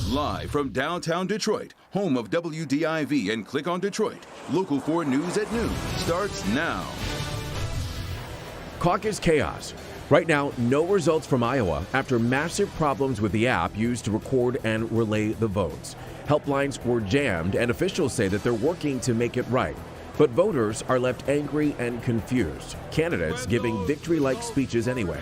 Live from downtown Detroit, home of WDIV and Click on Detroit, Local 4 News at noon starts now. Caucus chaos. Right now, no results from Iowa after massive problems with the app used to record and relay the votes. Helplines were jammed, and officials say that they're working to make it right. But voters are left angry and confused. Candidates giving victory-like speeches anyway.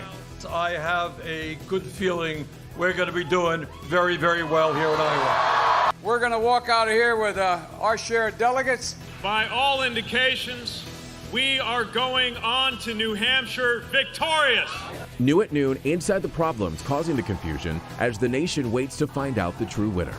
I have a good feeling we're going to be doing very, very well here in Iowa. We're going to walk out of here with our share of delegates. By all indications, we are going on to New Hampshire victorious. New at noon, inside the problems causing the confusion as the nation waits to find out the true winner.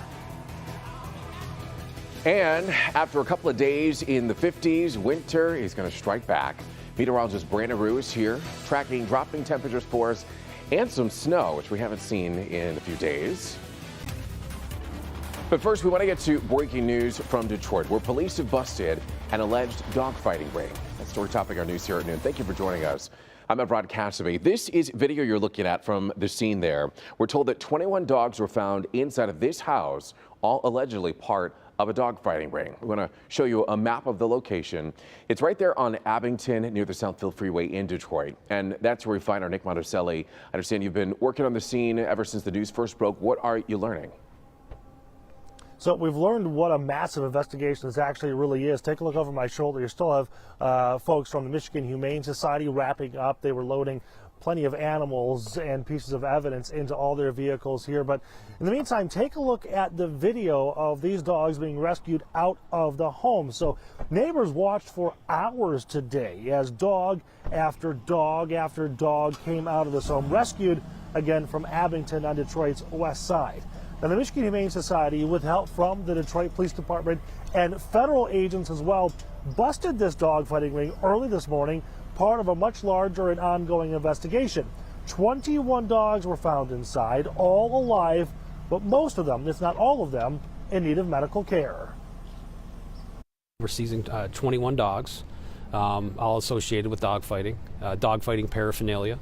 And after a couple of days in the 50s, winter is going to strike back. Meteorologist Brandon Rue is here, tracking dropping temperatures for us and some snow, which we haven't seen in a few days. But first, we want to get to breaking news from Detroit, where police have busted an alleged dogfighting ring. That's story topic our news here at noon. Thank you for joining us. I'm Evrod Cassidy. This is video you're looking at from the scene there. We're told that 21 dogs were found inside of this house, all allegedly part of a dogfighting ring. We're going to show you a map of the location. It's right there on Abington near the Southfield Freeway in Detroit. And that's where we find our Nick Monticelli. I understand you've been working on the scene ever since the news first broke. What are you learning? So we've learned what a massive investigation this actually really is. Take a look over my shoulder. You still have folks from the Michigan Humane Society wrapping up. They were loading plenty of animals and pieces of evidence into all their vehicles here. But in the meantime, take a look at the video of these dogs being rescued out of the home. So neighbors watched for hours today as dog after dog after dog came out of this home, rescued again from Abington on Detroit's west side. Now, the Michigan Humane Society, with help from the Detroit Police Department and federal agents as well, busted this dogfighting ring early this morning, part of a much larger and ongoing investigation. 21 dogs were found inside, all alive, but most of them, if not all of them, in need of medical care. We're seizing 21 dogs, all associated with dogfighting, dogfighting paraphernalia,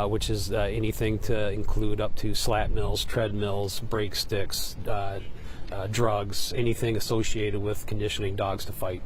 which is anything to include up to slat mills, treadmills, brake sticks, drugs, anything associated with conditioning dogs to fight.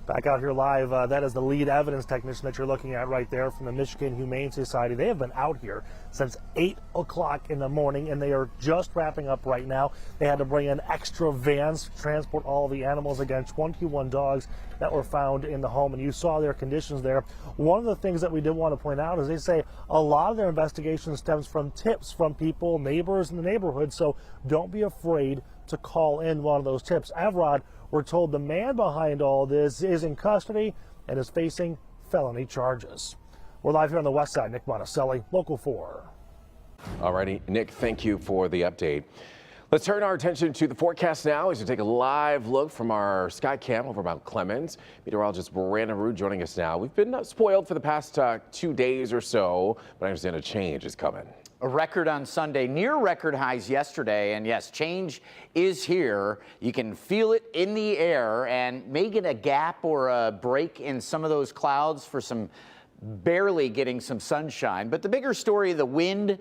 Back out here live, that is the lead evidence technician that you're looking at right there from the Michigan Humane Society. They have been out here since 8 o'clock in the morning, and they are just wrapping up right now. They had to bring in extra vans to transport all of the animals. Again, 21 dogs that were found in the home, and you saw their conditions there. One of the things that we did want to point out is they say a lot of their investigation stems from tips from people, neighbors in the neighborhood, so don't be afraid to call in one of those tips. Evrod, we're told the man behind all this is in custody and is facing felony charges. We're live here on the west side. Nick Monticelli, Local 4. All righty, Nick, thank you for the update. Let's turn our attention to the forecast now as we take a live look from our sky cam over Mount Clemens. Meteorologist Brandon Rue joining us now. We've been spoiled for the past 2 days or so, but I understand a change is coming. A record on Sunday, near record highs yesterday, and yes, change is here. You can feel it in the air and may get a gap or a break in some of those clouds for some barely getting some sunshine. But the bigger story, the wind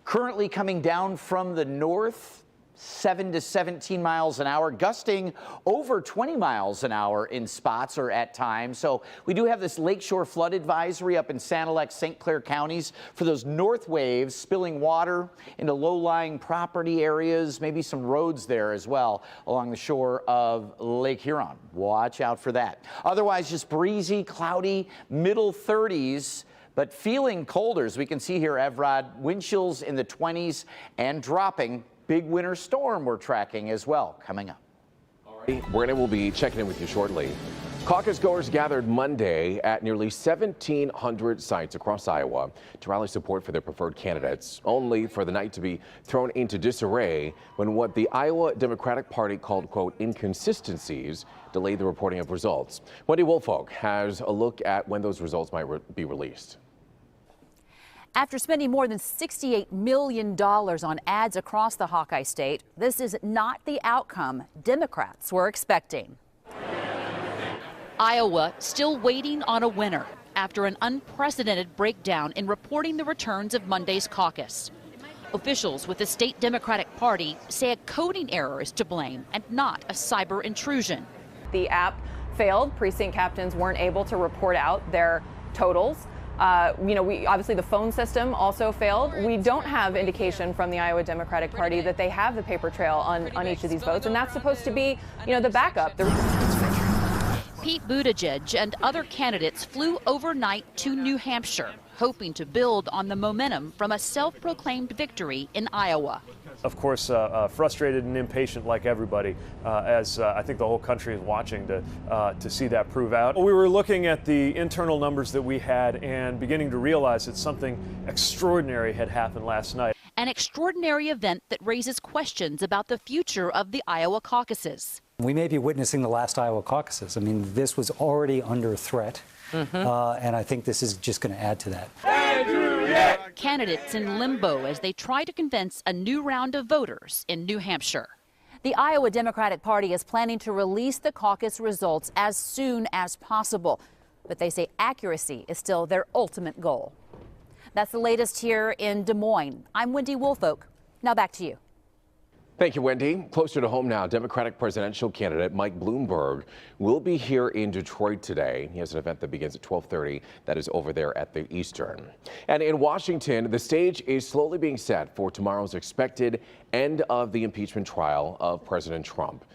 currently coming down from the north, 7 to 17 miles an hour, gusting over 20 miles an hour in spots or at times. So we do have this lakeshore flood advisory up in Sanilac, St. Clair counties for those north waves spilling water into low-lying property areas, maybe some roads there as well along the shore of Lake Huron. Watch out for that. Otherwise, just breezy, cloudy, middle 30s. But feeling colder, as we can see here, Evrod, wind chills in the 20s and dropping. Big winter storm we're tracking as well coming up. All right, Brandon will be checking in with you shortly. Caucus goers gathered Monday at nearly 1,700 sites across Iowa to rally support for their preferred candidates, only for the night to be thrown into disarray when what the Iowa Democratic Party called, quote, inconsistencies delayed the reporting of results. Wendy Woolfolk has a look at when those results might be released. After spending more than $68 million on ads across the Hawkeye state, this is not the outcome Democrats were expecting. Iowa still waiting on a winner after an unprecedented breakdown in reporting the returns of Monday's caucus. Officials with the state Democratic Party say a coding error is to blame and not a cyber intrusion. The app failed. Precinct captains weren't able to report out their totals. Obviously the phone system also failed. We don't have indication from the Iowa Democratic Party that they have the paper trail on each of these votes, and that's supposed to be, the backup. Pete Buttigieg and other candidates flew overnight to New Hampshire, hoping to build on the momentum from a self-proclaimed victory in Iowa. Of course, frustrated and impatient like everybody, as I think the whole country is watching to see that prove out. We were looking at the internal numbers that we had and beginning to realize that something extraordinary had happened last night. An extraordinary event that raises questions about the future of the Iowa caucuses. We may be witnessing the last Iowa caucuses. I mean, this was already under threat, and I think this is just going to add to that. Candidates in limbo as they try to convince a new round of voters in New Hampshire. The Iowa Democratic Party is planning to release the caucus results as soon as possible, but they say accuracy is still their ultimate goal. That's the latest here in Des Moines. I'm Wendy Woolfolk. Now back to you. Thank you, Wendy. Closer to home now, Democratic presidential candidate Mike Bloomberg will be here in Detroit today. He has an event that begins at 12:30 that is over there at the Eastern. And in Washington, the stage is slowly being set for tomorrow's expected end of the impeachment trial of President Trump.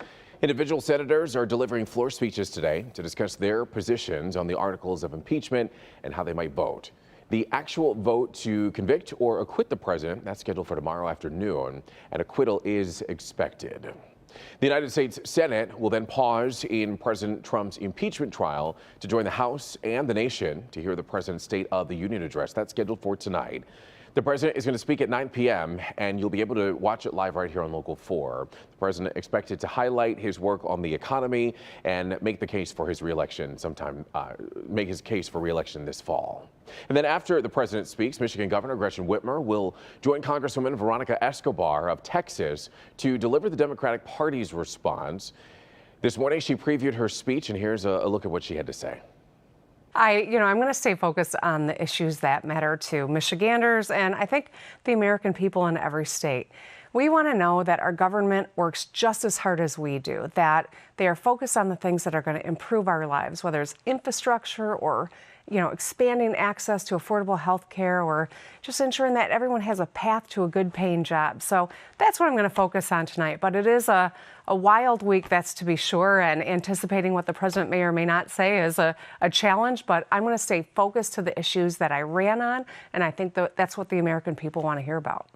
Individual senators are delivering floor speeches today to discuss their positions on the articles of impeachment and how they might vote. The actual vote to convict or acquit the president, that's scheduled for tomorrow afternoon, and acquittal is expected. The United States Senate will then pause in President Trump's impeachment trial to join the House and the nation to hear the president's State of the Union address. That's scheduled for tonight. The president is going to speak at 9 p.m. and you'll be able to watch it live right here on Local 4. The president expected to highlight his work on the economy and make the case for his reelection make his case for reelection this fall. And then after the president speaks, Michigan Governor Gretchen Whitmer will join Congresswoman Veronica Escobar of Texas to deliver the Democratic Party's response. This morning, she previewed her speech, and here's a look at what she had to say. I'm going to stay focused on the issues that matter to Michiganders and I think the American people in every state. We want to know that our government works just as hard as we do, that they are focused on the things that are going to improve our lives, whether it's infrastructure or expanding access to affordable health care or just ensuring that everyone has a path to a good paying job. So that's what I'm going to focus on tonight. But it is a wild week, that's to be sure, and anticipating what the president may or may not say is a challenge. But I'm going to stay focused to the issues that I ran on, and I think that's what the American people want to hear about.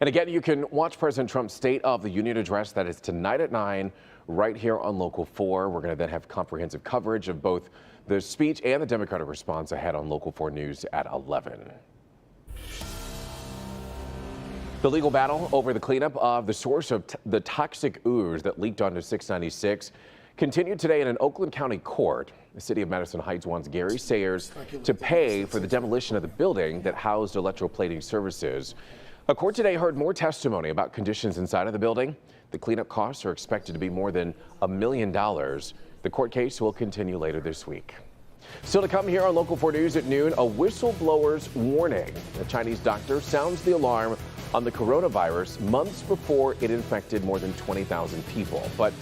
And again, you can watch President Trump's State of the Union address. That is tonight at 9 right here on Local 4. We're going to then have comprehensive coverage of both the speech and the Democratic response ahead on Local 4 News at 11. The legal battle over the cleanup of the source of the toxic ooze that leaked onto 696 continued today in an Oakland County court. The city of Madison Heights wants Gary Sayers to pay for the demolition of the building that housed electroplating services. A court today heard more testimony about conditions inside of the building. The cleanup costs are expected to be more than $1 million. The court case will continue later this week. Still to come here on Local 4 News at noon, a whistleblower's warning. A Chinese doctor sounds the alarm on the coronavirus months before it infected more than 20,000 people. But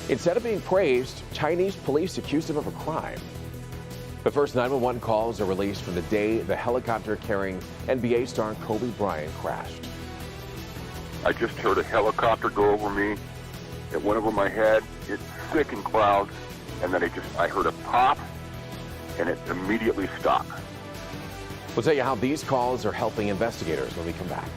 instead of being praised, Chinese police accused him of a crime. The first 911 calls are released from the day the helicopter carrying NBA star Kobe Bryant crashed. I just heard a helicopter go over me. It went over my head. It thickened clouds. And then I heard a pop, and it immediately stopped. We'll tell you how these calls are helping investigators when we come back.